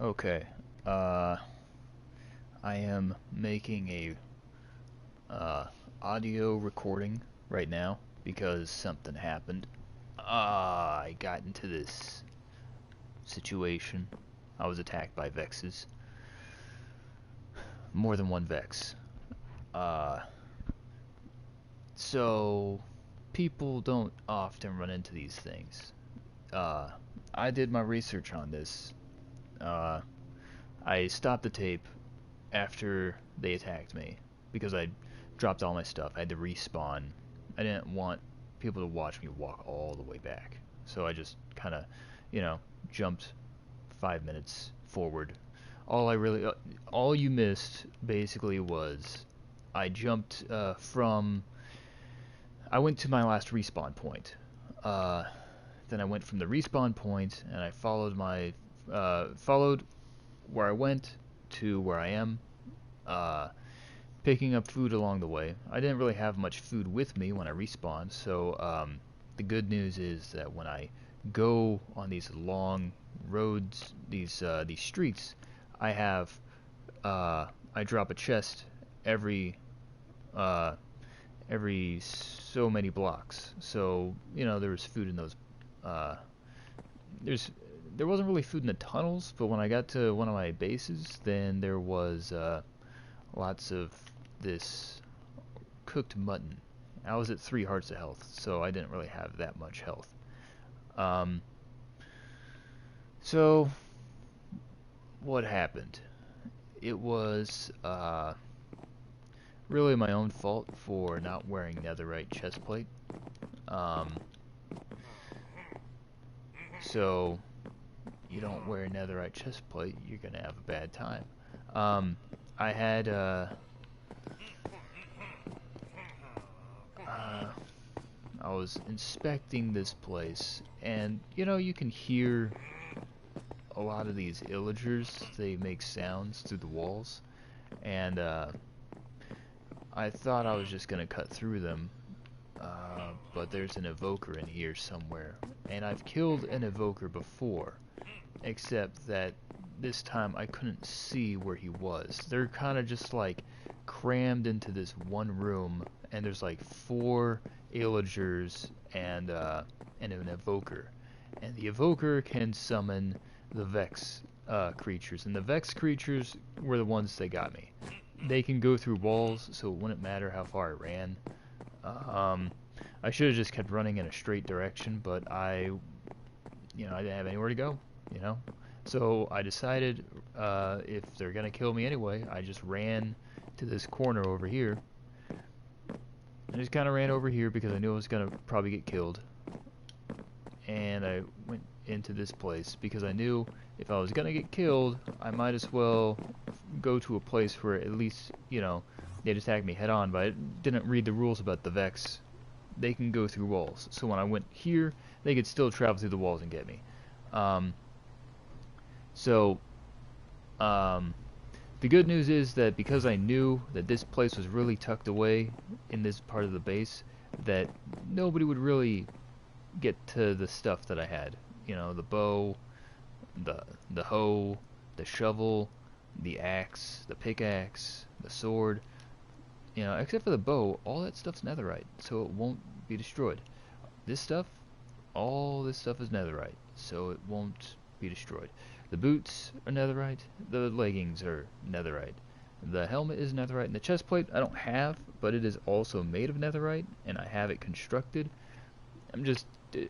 Okay. Uh, I am making a audio recording right now because something happened. I got into this situation. I was attacked by Vexes. More than one Vex. Uh, so people don't often run into these things. Uh, I did my research on this. Uh, I stopped the tape after they attacked me because I dropped all my stuff. I had to respawn. I didn't want people to watch me walk all the way back. So I just kind of, you know, jumped 5 minutes forward. All you missed basically was I jumped I went to my last respawn point. Uh, then I went from the respawn point and I followed where I went to where I am. Uh, Picking up food along the way. I didn't really have much food with me when I respawned, so the good news is that when I go on these long roads, these streets, I have I drop a chest every uh, every so many blocks. So there was food in those. Uh, there wasn't really food in the tunnels, but when I got to one of my bases, then there was lots of this cooked mutton. I was at 3 hearts of health, so I didn't really have that much health. Um, so what happened? It was really my own fault for not wearing netherite chestplate. Um, so you don't wear netherite chestplate, you're gonna have a bad time. Um, I had I was inspecting this place, and you can hear a lot of these illagers. They make sounds through the walls, and I thought I was just gonna cut through them, but there's an evoker in here somewhere, and I've killed an evoker before, except that this time I couldn't see where he was. They're kind of just like crammed into this one room, and there's like 4 illagers and an evoker, and the evoker can summon the Vex creatures, and the Vex creatures were the ones that got me. They can go through walls, so it wouldn't matter how far I ran. I should have just kept running in a straight direction, but I didn't have anywhere to go, you know. So I decided if they're gonna kill me anyway, I just ran to this corner over here. I just kind of ran over here because I knew I was gonna probably get killed, and I went into this place because I knew if I was gonna get killed, I might as well go to a place where at least they'd attack me head on. But I didn't read the rules about the Vex. They can go through walls, so when I went here, they could still travel through the walls and get me. So the good news is that because I knew that this place was really tucked away in this part of the base, that nobody would really get to the stuff that I had. The bow, the hoe, the shovel, the axe, the pickaxe, the sword. Except for the bow, all that stuff's netherite, so it won't be destroyed. All this stuff is netherite, so it won't be destroyed. The boots are netherite, the leggings are netherite, the helmet is netherite, and the chest plate I don't have, but it is also made of netherite, and I have it constructed. I'm just, you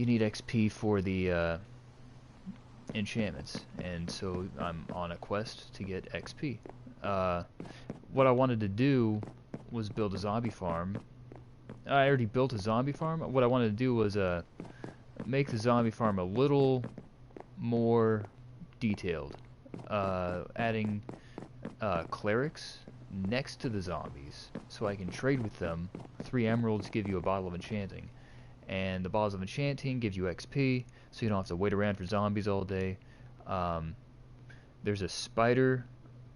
need XP for the enchantments, and so I'm on a quest to get XP. What I wanted to do was build a zombie farm. I already built a zombie farm. What I wanted to do was make the zombie farm a little more detailed, adding clerics next to the zombies so I can trade with them. 3 emeralds give you a bottle of enchanting, and the bottles of enchanting give you XP, so you don't have to wait around for zombies all day. There's a spider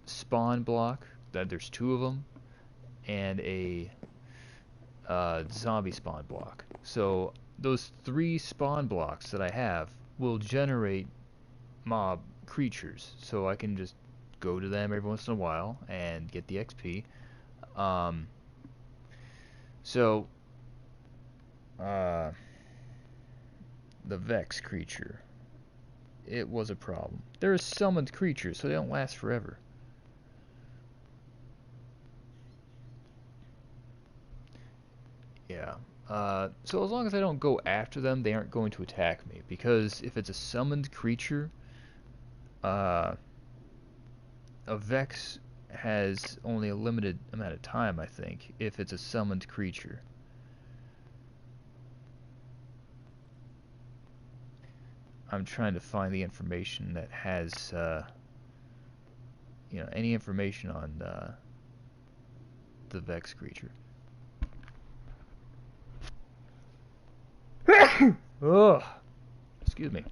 spawn block, there's 2 of them, and a zombie spawn block. So those 3 spawn blocks that I have will generate mob creatures, so I can just go to them every once in a while and get the XP. Um, so, uh, the Vex creature, it was a problem. They're a summoned creature, so they don't last forever. Yeah. So as long as I don't go after them, they aren't going to attack me. Because if it's a summoned creature, uh, a Vex has only a limited amount of time, I think, if it's a summoned creature. I'm trying to find the information that has, any information on the Vex creature. Ugh. Excuse me.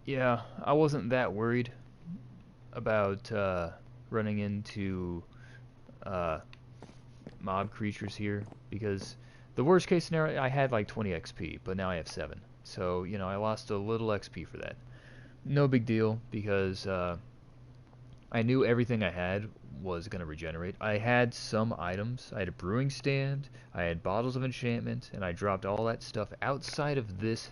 Yeah, I wasn't that worried about running into mob creatures here, because the worst case scenario, I had like 20 XP, but now I have 7. So, I lost a little XP for that. No big deal, because I knew everything I had was going to regenerate. I had some items. I had a brewing stand, I had bottles of enchantment, and I dropped all that stuff outside of this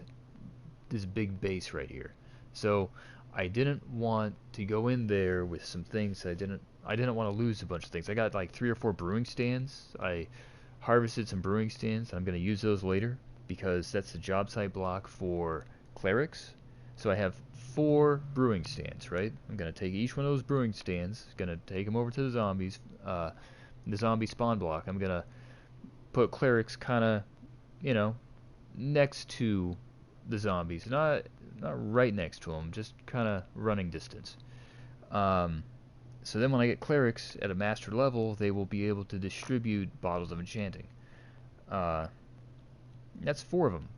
big base right here. So I didn't want to go in there with some things I didn't want to lose a bunch of things. I got like 3 or 4 brewing stands. I harvested some brewing stands. I'm going to use those later because that's the job site block for clerics. So I have 4 brewing stands, right? I'm going to take each one of those brewing stands, going to take them over to the zombies, the zombie spawn block. I'm going to put clerics kind of, next to the zombies, not right next to them, just kind of running distance. So then when I get clerics at a master level, they will be able to distribute bottles of enchanting. That's 4 of them,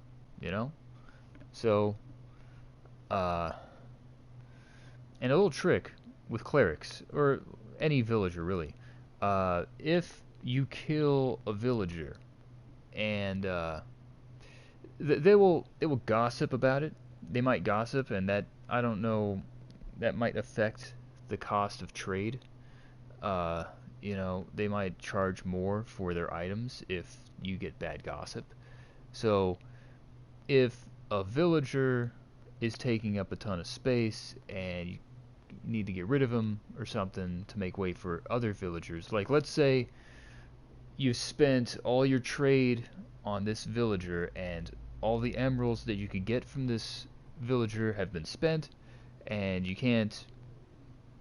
So, and a little trick with clerics, or any villager really, if you kill a villager and they will gossip about it. They might gossip, and that, I don't know, that might affect the cost of trade. They might charge more for their items if you get bad gossip. So if a villager is taking up a ton of space and you need to get rid of them or something to make way for other villagers, like let's say you spent all your trade on this villager and all the emeralds that you could get from this villager have been spent and you can't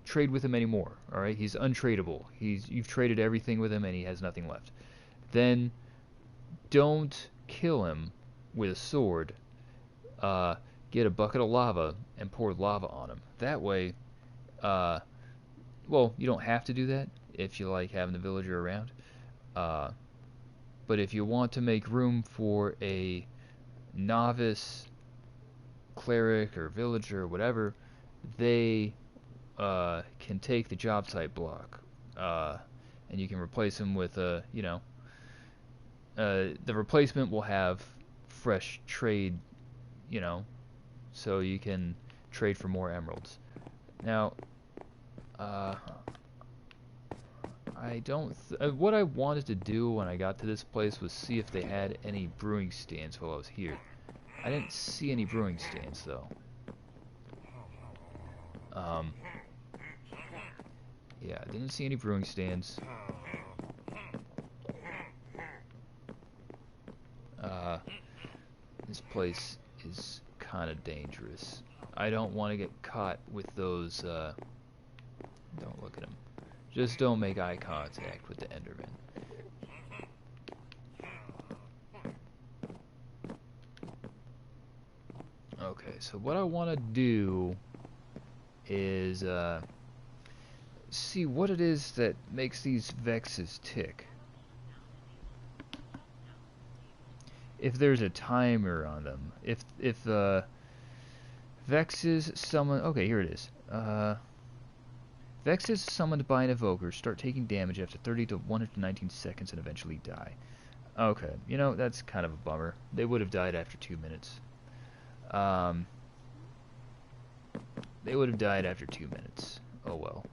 trade with him anymore. Alright, he's untradeable. You've traded everything with him and he has nothing left. Then don't kill him with a sword. Get a bucket of lava and pour lava on him. That way, well, you don't have to do that if you like having the villager around. But if you want to make room for a novice cleric or villager or whatever, they can take the job site block, and you can replace them with a, the replacement will have fresh trade, so you can trade for more emeralds. Now, what I wanted to do when I got to this place was see if they had any brewing stands while I was here. I didn't see any brewing stands though. Yeah, I didn't see any brewing stands. This place is kind of dangerous. I don't want to get caught with those, don't look at him. Just don't make eye contact with the Enderman. Okay, so what I want to do is see what it is that makes these Vexes tick. If there's a timer on them. If Vexes summon... Okay, here it is. Vexes summoned by an evoker start taking damage after 30 to 119 seconds and eventually die. Okay, you know, that's kind of a bummer. They would have died after 2 minutes. Um, they would have died after 2 minutes. Oh well.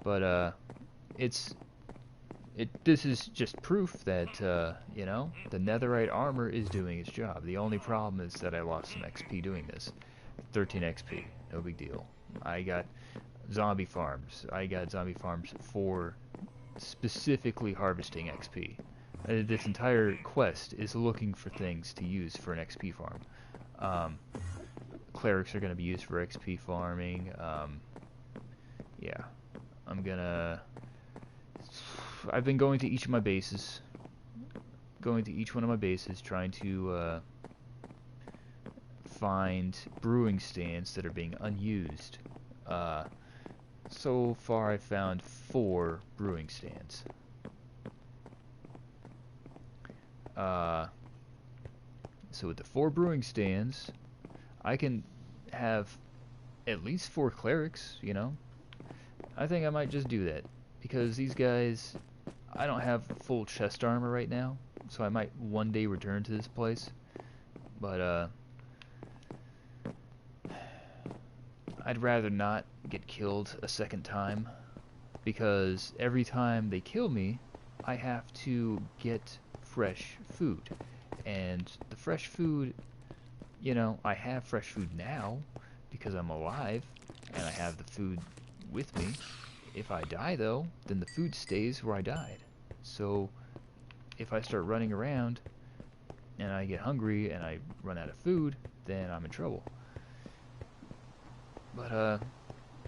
But, this is just proof that, you know, the netherite armor is doing its job. The only problem is that I lost some XP doing this. 13 XP, no big deal. I got zombie farms. I got zombie farms for specifically harvesting XP. This entire quest is looking for things to use for an XP farm. Um, Clerics are going to be used for XP farming. Yeah, I'm gonna... I've been going to each of my bases. Going to each one of my bases, trying to find brewing stands that are being unused. So far I found 4 brewing stands. So with the 4 brewing stands, I can have at least 4 clerics, you know? I think I might just do that, because these guys, I don't have full chest armor right now, so I might one day return to this place, but I'd rather not get killed a second time, because every time they kill me, I have to get fresh food, and the fresh food, you know, I have fresh food now, because I'm alive, and I have the food with me. If I die, though, then the food stays where I died. So, if I start running around, and I get hungry, and I run out of food, then I'm in trouble. But,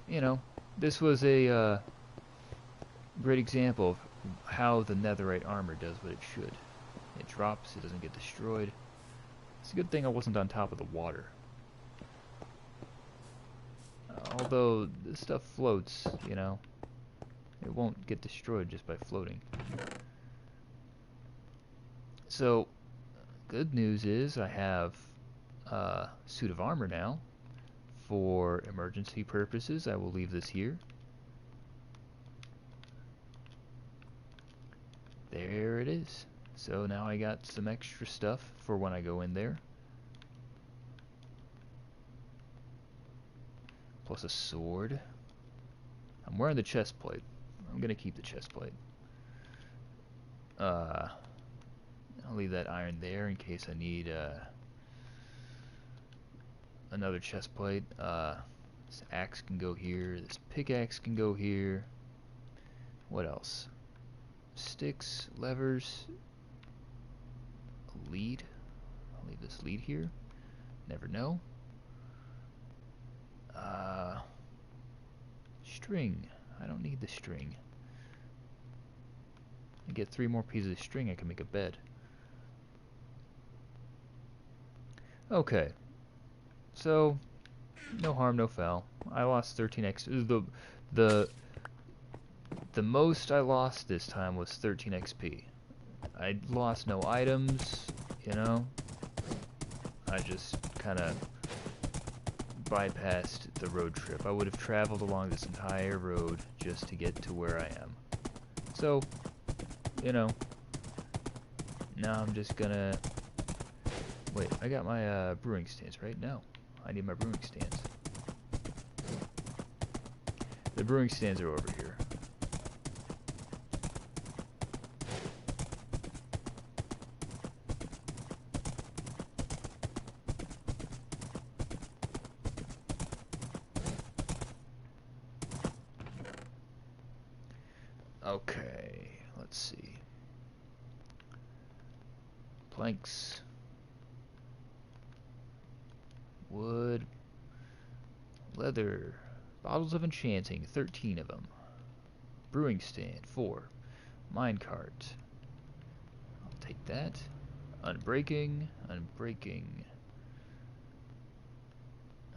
you know, this was a great example of how the netherite armor does what it should. It drops, it doesn't get destroyed. It's a good thing I wasn't on top of the water. Although, this stuff floats, you know. It won't get destroyed just by floating. So, good news is I have a suit of armor now. For emergency purposes, I will leave this here. There it is. So now I got some extra stuff for when I go in there. Plus a sword. I'm wearing the chest plate. I'm gonna keep the chest plate. I'll leave that iron there in case I need another chest plate. This axe can go here. This pickaxe can go here. What else? Sticks, levers, a lead. I'll leave this lead here. Never know. String. I don't need the string. I get 3 more pieces of string, I can make a bed. Okay. So, no harm, no foul. I lost 13x. The most I lost this time was 13 XP. I lost no items, you know. I just kind of bypassed the road trip. I would have traveled along this entire road just to get to where I am. So, you know, now I'm just gonna... Wait, I got my brewing stands, right? No, I need my brewing stands. The brewing stands are over here. Okay, let's see. Planks. Wood. Leather. Bottles of enchanting, 13 of them. Brewing stand, 4. Minecart. I'll take that. Unbreaking.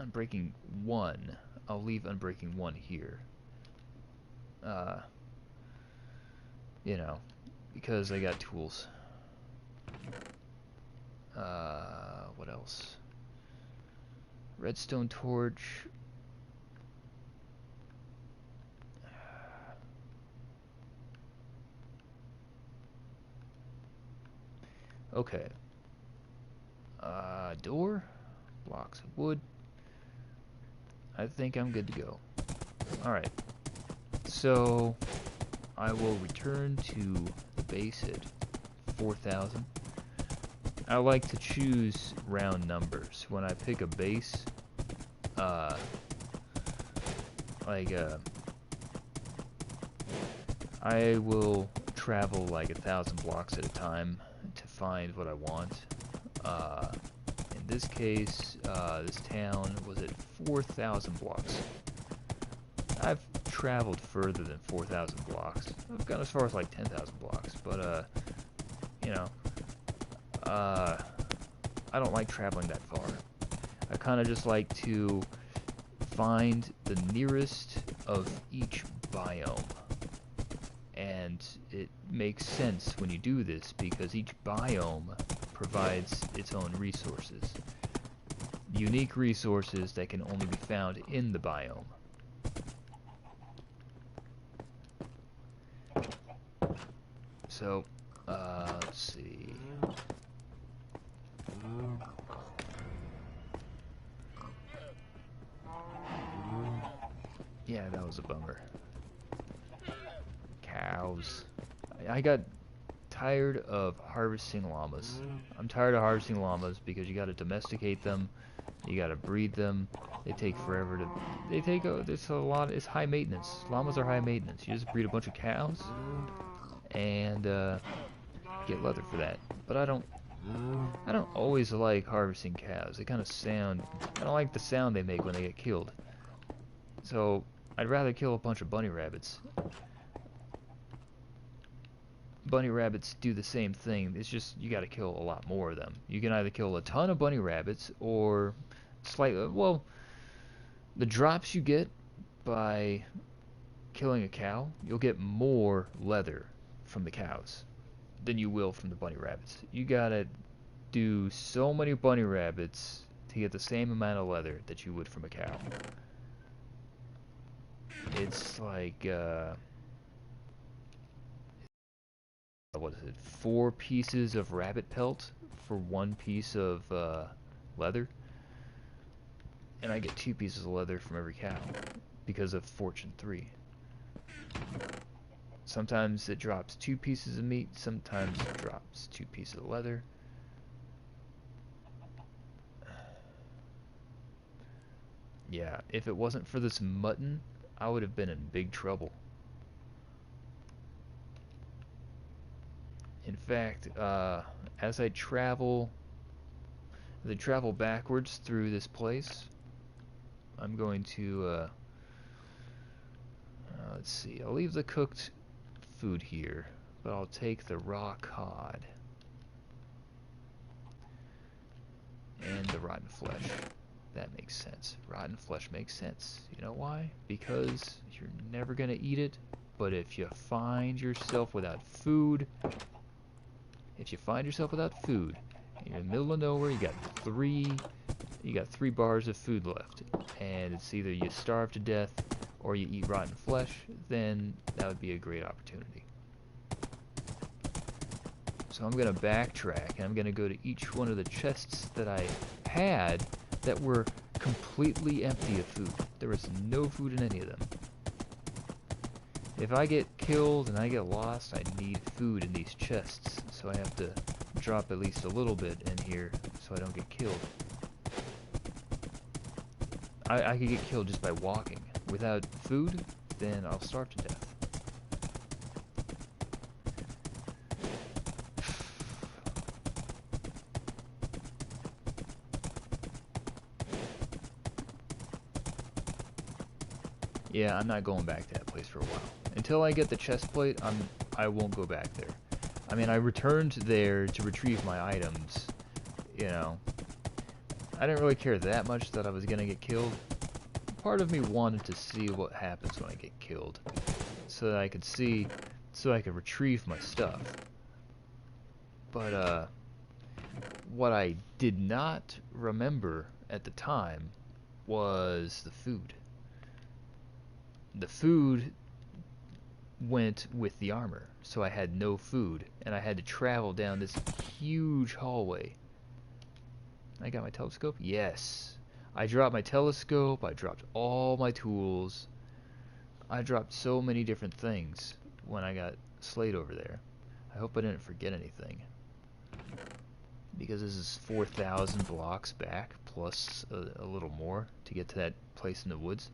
Unbreaking 1. I'll leave unbreaking 1 here. You know, because I got tools. What else? Redstone torch. Okay. Door. Blocks of wood. I think I'm good to go. Alright. So, I will return to the base at 4,000. I like to choose round numbers. When I pick a base, I will travel like 1,000 blocks at a time to find what I want. In this case, this town was at 4,000 blocks. I've traveled further than 4,000 blocks. I've gone as far as like 10,000 blocks, but you know, I don't like traveling that far. I kind of just like to find the nearest of each biome. And it makes sense when you do this because each biome provides its own resources. Unique resources that can only be found in the biome. So, let's see. Yeah, that was a bummer. Cows. I got tired of harvesting llamas. I'm tired of harvesting llamas because you gotta domesticate them, you gotta breed them, they take forever to... it's a lot, it's high maintenance. Llamas are high maintenance. You just breed a bunch of cows, and, get leather for that. But I don't always like harvesting cows. They kind of sound... I don't like the sound they make when they get killed. So, I'd rather kill a bunch of bunny rabbits. Bunny rabbits do the same thing. It's just you gotta kill a lot more of them. You can either kill a ton of bunny rabbits or slightly... Well, the drops you get by killing a cow, you'll get more leather from the cows than you will from the bunny rabbits. You gotta do so many bunny rabbits to get the same amount of leather that you would from a cow. It's like, what is it, 4 pieces of rabbit pelt for 1 piece of leather? And I get 2 pieces of leather from every cow because of Fortune 3. Sometimes it drops 2 pieces of meat, sometimes it drops 2 pieces of leather. Yeah, if it wasn't for this mutton, I would have been in big trouble. In fact, as I travel backwards through this place, I'm going to, let's see, I'll leave the cooked food here, but I'll take the raw cod and the rotten flesh. That makes sense. Rotten flesh makes sense. You know why? Because you're never gonna eat it, but if you find yourself without food, you're in the middle of nowhere, you got three bars of food left, and it's either you starve to death or you eat rotten flesh, then that would be a great opportunity. So I'm gonna backtrack, and I'm gonna go to each one of the chests that I had that were completely empty of food. There was no food in any of them. If I get killed and I get lost, I need food in these chests, so I have to drop at least a little bit in here so I don't get killed. I could get killed just by walking. Without food, then I'll starve to death. Yeah, I'm not going back to that place for a while. Until I get the chest plate, I won't go back there. I mean, I returned there to retrieve my items, you know. I didn't really care that much that I was gonna get killed. Part of me wanted to see what happens when I get killed, so that I could retrieve my stuff. But, what I did not remember at the time was the food. The food went with the armor. so I had no food, and I had to travel down this huge hallway. I got my telescope? Yes. I dropped my telescope, I dropped all my tools. I dropped so many different things when I got Slate over there. I hope I didn't forget anything. Because this is 4,000 blocks back, plus a little more to get to that place in the woods.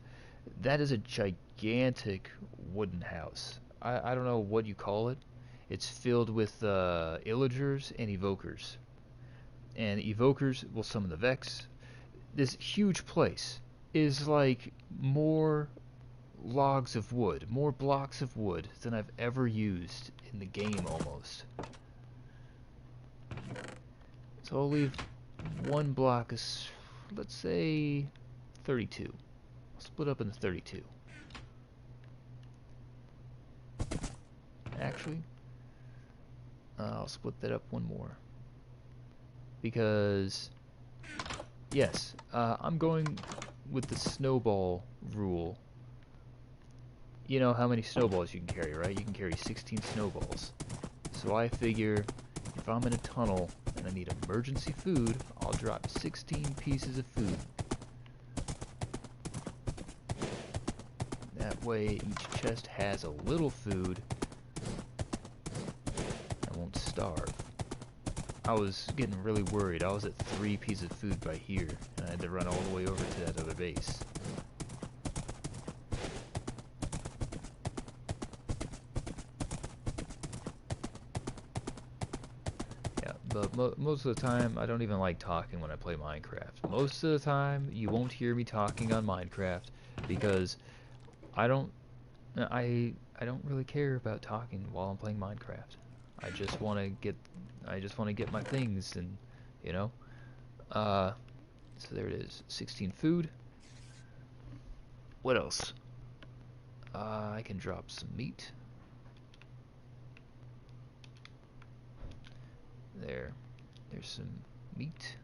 That is a gigantic wooden house. I don't know what you call it. It's filled with illagers and evokers. And evokers will summon the Vex. This huge place is like more logs of wood, more blocks of wood than I've ever used in the game almost. So I'll leave one block as, let's say, 32. I'll split up into 32. Actually, I'll split that up one more. Because, yes, I'm going with the snowball rule. You know how many snowballs you can carry, right? You can carry 16 snowballs. So I figure if I'm in a tunnel and I need emergency food, I'll drop 16 pieces of food. That way each chest has a little food. I won't starve. I was getting really worried. I was at 3 pieces of food by here, and I had to run all the way over to that other base. Yeah, but most of the time, I don't even like talking when I play Minecraft. Most of the time, you won't hear me talking on Minecraft, because I don't really care about talking while I'm playing Minecraft. I just want to get my things, and you know. So there it is, 16 food. What else? I can drop some meat. There's some meat.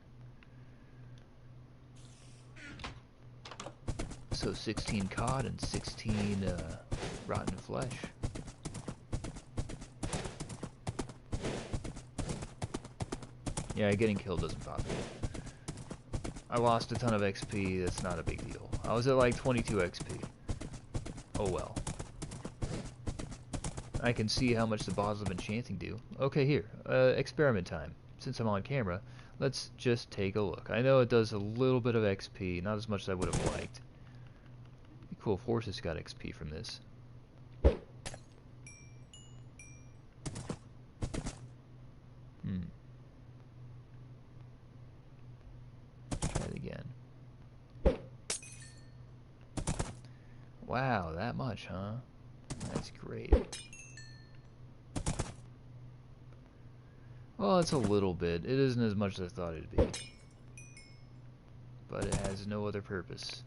So 16 cod and 16 rotten flesh. Yeah, getting killed doesn't bother me. I lost a ton of XP, that's not a big deal. I was at like 22 XP. Oh well. I can see how much the bottles of enchanting do. Okay, here, experiment time. Since I'm on camera, let's just take a look. I know it does a little bit of XP, not as much as I would have liked. It'd be cool if horses got XP from this. Try it again. Wow, that much, huh? That's great. Well, it's a little bit. It isn't as much as I thought it'd be. But it has no other purpose.